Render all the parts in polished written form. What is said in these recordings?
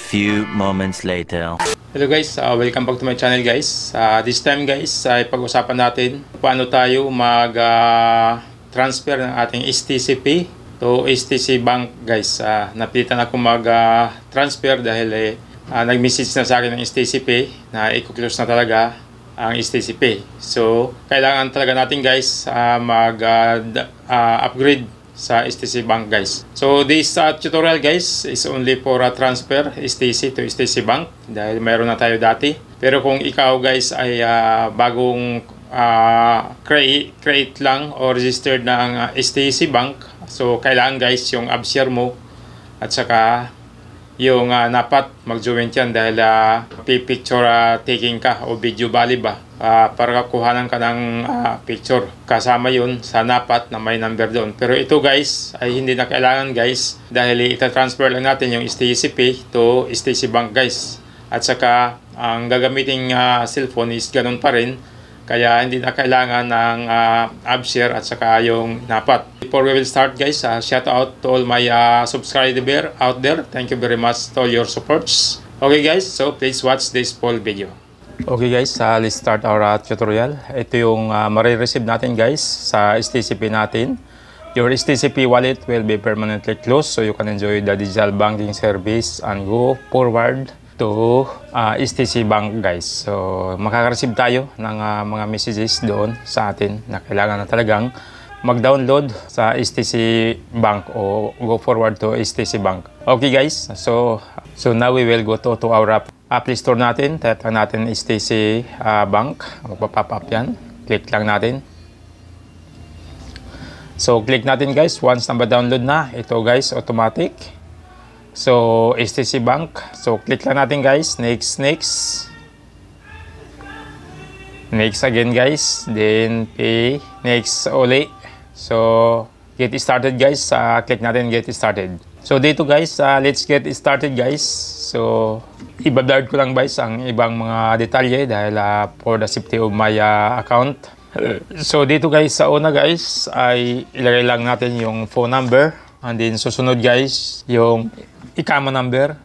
few moments later. Hello guys, welcome back to my channel guys. This time guys, ay pag-usapan natin paano tayo mag-transfer ng ating STCP to STC Bank guys. Napilitan ako mag-transfer dahil nag-message na sa akin ng STCP na i-close na talaga ang STCP. So, kailangan talaga natin guys mag-upgrade sa STC Bank guys. So this tutorial guys is only for transfer STC to STC Bank dahil mayroon na tayo dati. Pero kung ikaw guys ay bagong create lang or registered na ang STC Bank, so kailangan guys yung ABSHERE mo at saka yung dapat mag-join yan dahil picture taking ka o video bali ba para kuhanan ka ng picture kasama yun sa napat na may number doon. Pero ito guys ay hindi na kailangan guys dahil ita-transfer lang natin yung STCP to STC Bank guys, at saka ang gagamiting cellphone is ganun pa rin, kaya hindi na kailangan ng ABSHERE at saka yung napat. Before we will start guys, shout out to all my subscriber out there. Thank you very much to all your supports. Okay guys, so please watch this full video. Okay guys, let's start our tutorial. Ito yung marireceive natin guys sa STCP natin. Your STCP wallet will be permanently closed so you can enjoy the digital banking service and go forward to STC Bank guys. So makaka-receive tayo ng mga messages doon sa atin na kailangan na talagang mag-download sa STC Bank o go forward to STC Bank. Okay guys, so now we will go to our Play Store natin. Tatang natin STC Bank. Magpa-pop up yan. Click lang natin. So click natin guys. Once na-download na, ito guys, automatic. So, STC Bank. So, click lang natin guys. Next. Next again guys. Then, pay. Next uli. So, get started guys. Click natin get started. So, dito guys, let's get started guys. So, iba-blurred ko lang guys ang ibang mga detalye dahil for the safety of my account. So, dito guys, sa una guys, ay ilagay lang natin yung phone number. And then, susunod guys, yung ICAMA number,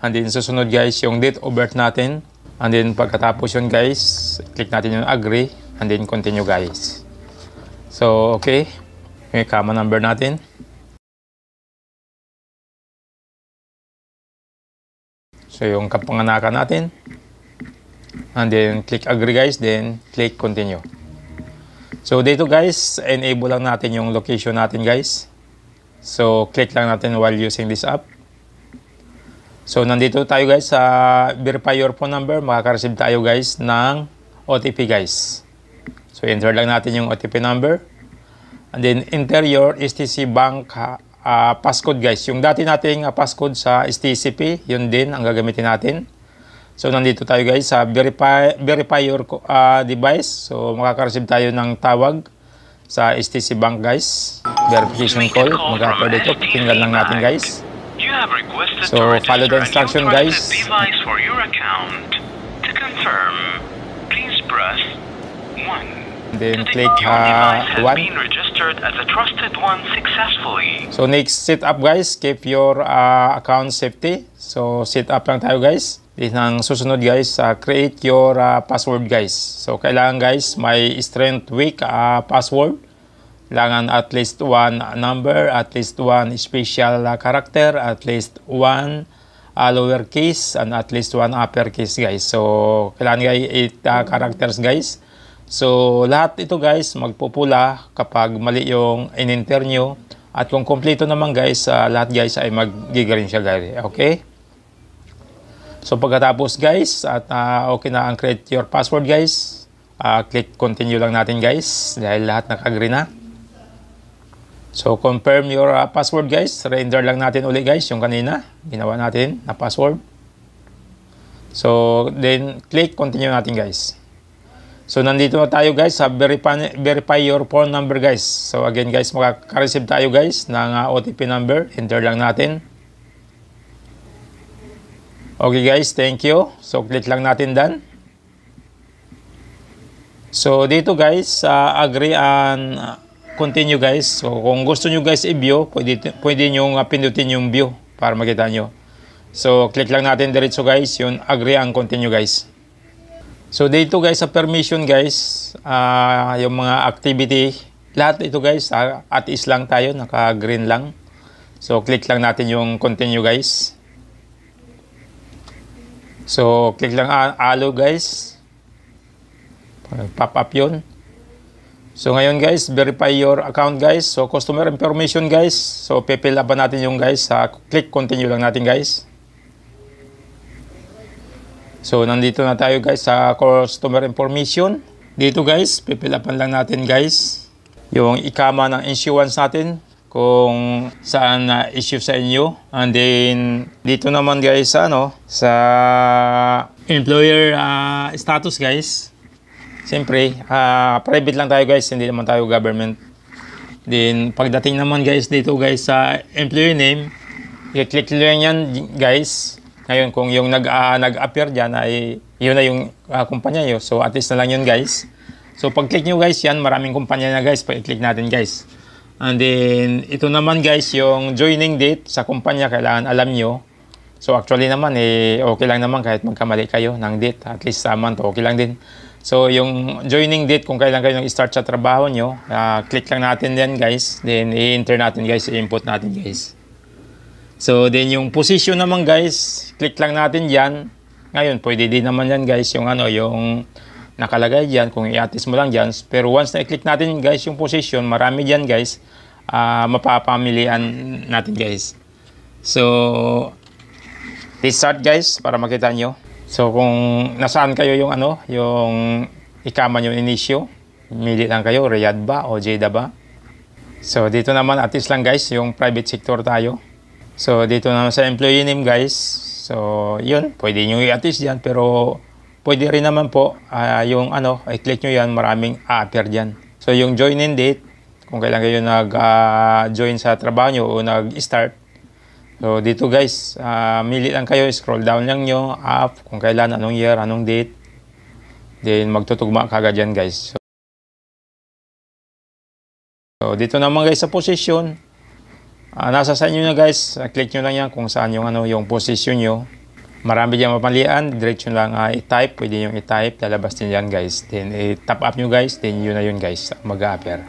and then susunod guys yung date of birth natin, and then pagkatapos yun guys, click natin yung agree, and then continue guys. So okay, yung ICAMA number natin, so yung kapanganakan natin, and then click agree guys, then click continue. So dito guys, enable lang natin yung location natin guys. So click lang natin while using this app. So, nandito tayo guys sa verify your phone number. Makaka-receive tayo guys ng OTP guys. So, enter lang natin yung OTP number. And then, enter your STC Bank passcode guys. Yung dati nating passcode sa STCP, yun din ang gagamitin natin. So, nandito tayo guys sa verify your device. So, makaka-receive tayo ng tawag sa STC Bank guys. Verification call. Mag-appear dito. Pakinggan lang natin guys. So follow the instruction guys. For your account. To confirm, please press 1. Then click 1. Registered as a trusted one successfully. So next setup guys, keep your account safety. So set up lang tayo guys. Then ang susunod guys, create your password guys. So kailangan guys may strength weak password. Kailangan at least one number, at least one special character, at least one lowercase, and at least one uppercase guys. So, kailangan guys 8 characters guys. So, lahat ito guys magpupula kapag mali yung in-enter nyo. At kung kompleto naman guys, lahat guys ay mag-green siya guys. Okay? So, pagkatapos guys, at okay na ang create your password guys, click continue lang natin guys dahil lahat naka-green na. So, confirm your password guys. Render lang natin uli guys yung kanina. Ginawa natin na password. So, then click continue natin guys. So, nandito na tayo guys sa verify your phone number guys. So, again guys, makaka-receive tayo guys ng OTP number. Enter lang natin. Okay guys, thank you. So, click lang natin done. So, dito guys, agree and continue guys. So kung gusto nyo guys i-view, pwede nyo pindutin yung view para makita nyo. So, click lang natin diretso guys, yun, agree and continue guys. So, dito guys sa permission guys, yung mga activity, lahat ito guys, at is lang tayo, naka-green lang. So, click lang natin yung continue guys. So, click lang allow guys. Pop up yun. So, ngayon guys, verify your account guys. So, customer information guys. So, pipill up natin yung guys. Click continue lang natin guys. So, nandito na tayo guys sa customer information. Dito guys, pipill up lang natin guys yung ikama ng insurance natin kung saan na issue sa inyo. And then, dito naman guys sa employer status guys. Siyempre, private lang tayo guys, hindi naman tayo government. Then, pagdating naman guys dito guys sa employee name, i-click lang yan guys. Ngayon, kung yung nag-appear dyan ay yun na yung kumpanya nyo. So, at least na lang yun guys. So, pag-click nyo guys yan, maraming kumpanya na guys. Pag-click natin guys. And then, ito naman guys, yung joining date sa kumpanya, kailangan alam nyo. So, actually naman, okay lang naman kahit magkamali kayo ng date. At least sa month, okay lang din. So, yung joining date, kung kailan kayo nag-start sa trabaho nyo, click lang natin yan guys. Then, i-enter natin guys, i-input natin guys. So, then yung position naman guys, click lang natin yan. Ngayon, pwede din naman yan guys, yung yung nakalagay dyan, kung i-atis mo lang dyan. Pero once na i-click natin guys, yung position, marami dyan guys, mapapamilian natin guys. So, let's start guys, para makita nyo. So, kung nasaan kayo yung yung ikama nyo inisyo, mili lang kayo, Riyadh ba o Jeddah ba? So, dito naman at least lang guys, yung private sector tayo. So, dito naman sa employee name guys. So, yun, pwede nyo i-at least dyan, pero pwede rin naman po, yung i-click nyo yan, maraming a-appear dyan. So, yung join-in date, kung kailan kayo nag-join sa trabaho nyo o nag-start. So, dito guys, mili lang kayo, scroll down lang nyo, up, kung kailan, anong year, anong date. Then, magtutugma kagad yan guys. So, dito naman guys sa position, nasa sa inyo na guys, click nyo lang yan kung saan yung, yung position nyo. Marami dyan mapalian, diretso lang i-type, pwede nyo i-type, lalabas din yan guys. Then, tap up nyo guys, then yun na yun guys, mag-a-appear.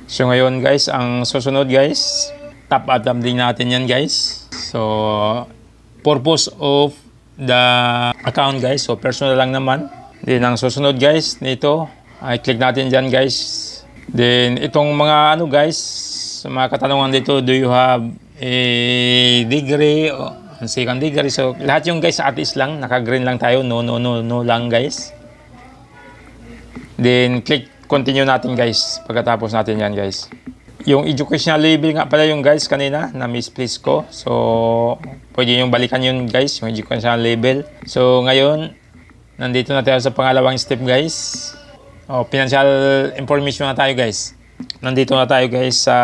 So ngayon guys, ang susunod guys, top up din natin yan guys. So, purpose of the account guys, so personal lang naman. Then ang susunod guys, nito, i-click natin dyan guys. Then itong mga guys, mga katanungan dito, do you have a degree o second degree? So lahat yung guys at is lang, naka-green lang tayo, no lang guys. Then click continue natin guys, pagkatapos natin yan guys. Yung educational level nga pala yung guys kanina, na misplace ko. So, pwede yung balikan yun guys, yung educational level. So, ngayon, nandito na tayo sa pangalawang step guys. Financial information na tayo guys. Nandito na tayo guys sa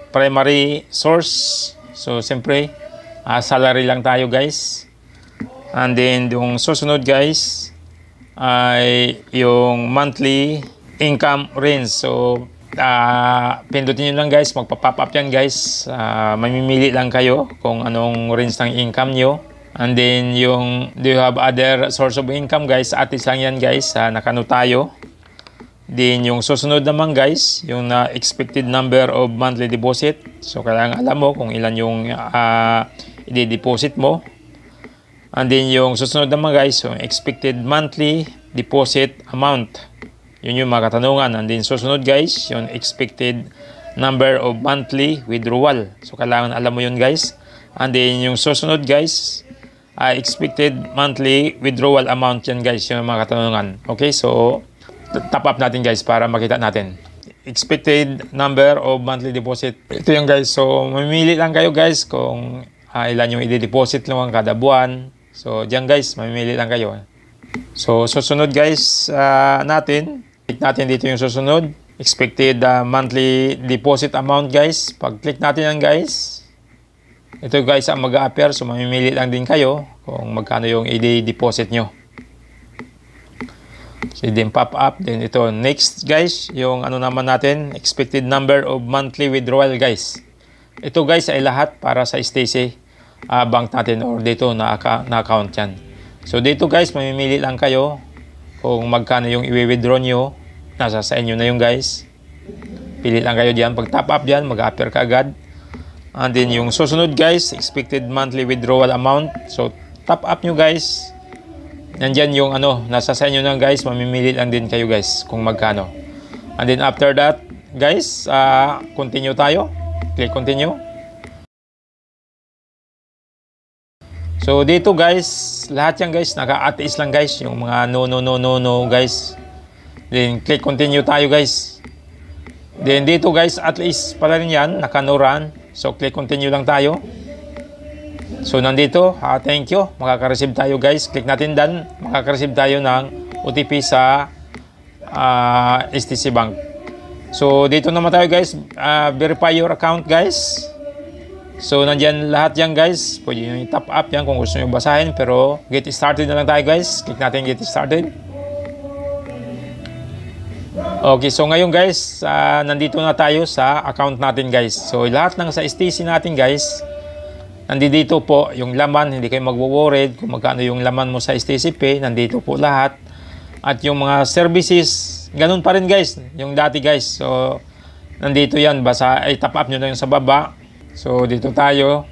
primary source. So, siyempre, salary lang tayo guys. And then, yung susunod guys, ay yung monthly income range. So, pindutin nyo lang guys, magpa-pop up yan guys. Mamimili lang kayo kung anong range ng income nyo. And then, yung do you have other source of income guys, at least lang yan guys, nakano tayo. Then, yung susunod naman guys, yung expected number of monthly deposit. So, kailangan alam mo kung ilan yung i-deposit mo. And then, yung susunod naman guys, yung expected monthly deposit amount. Yun yung mga katanungan. And then susunod guys, yung expected number of monthly withdrawal. So kailangan alam mo yun guys. And then yung susunod guys, expected monthly withdrawal amount yan guys, yung mga katanungan. Okay, so top up natin guys para makita natin. Expected number of monthly deposit. Ito yung guys. So mamili lang kayo guys kung ilan yung i-deposit lang kada buwan. So diyan guys, mamili lang kayo. So susunod guys natin. Click natin dito yung susunod. Expected monthly deposit amount guys. Pag click natin yan guys, ito guys ang mag-a-appear. So mamimili lang din kayo kung magkano yung i-deposit nyo. So then pop up. Then ito next guys, yung ano naman natin, expected number of monthly withdrawal guys. Ito guys ay lahat para sa Stacy bank natin or dito na account yan. So dito guys, mamimili lang kayo kung magkano yung i-withdraw nyo. Nasa sa inyo na yung guys. Pili lang kayo diyan. Pag top up diyan, mag-appear ka agad. And then yung susunod guys, expected monthly withdrawal amount. So top up nyo guys. Nandyan yung ano, nasa sa inyo na guys. Mamimili lang din kayo guys kung magkano. And then after that guys, continue tayo. Click continue. So dito guys, lahat yan guys, naka-at-is lang guys. Yung mga no guys. Then click continue tayo guys. Then dito guys, at least pala rin yan, naka-no run. So click continue lang tayo. So nandito, thank you. Makaka-receive tayo guys. Click natin dan. Makaka-receive tayo ng OTP sa STC Bank. So dito naman tayo guys. Verify your account guys. So nandyan lahat yan guys. Pwede nyo i-top up yan kung gusto nyo basahin. Pero get started na lang tayo guys. Click natin get started. Okay, so ngayon guys, nandito na tayo sa account natin guys. So lahat ng sa STC natin guys, nandito po yung laman. Hindi kayo magwo-worried kung magkano yung laman mo sa STC Pay. Nandito po lahat. At yung mga services, ganun pa rin guys, yung dati guys. So nandito yan, basta ay top up nyo na yung sa baba. So dito tayo,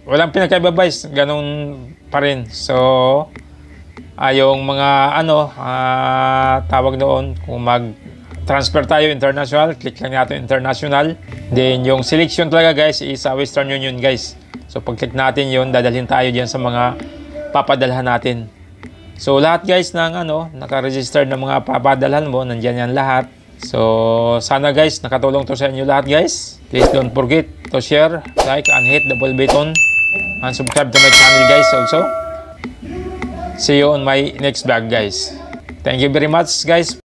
walang pinagkaiba guys, ganun pa rin. So yung mga ano, tawag doon, kung mag-transfer tayo international, click lang natin international. Then yung selection talaga guys is Western Union guys. So pag-click natin yun, dadalhin tayo dyan sa mga papadalhan natin. So lahat guys ng ano, naka-register na mga papadalhan mo, nandyan yan lahat. So sana guys, nakatulong to sa inyo lahat guys. Please don't forget to share, like, and hit the bell button. And subscribe to my channel guys also. See you on my next vlog guys. Thank you very much guys.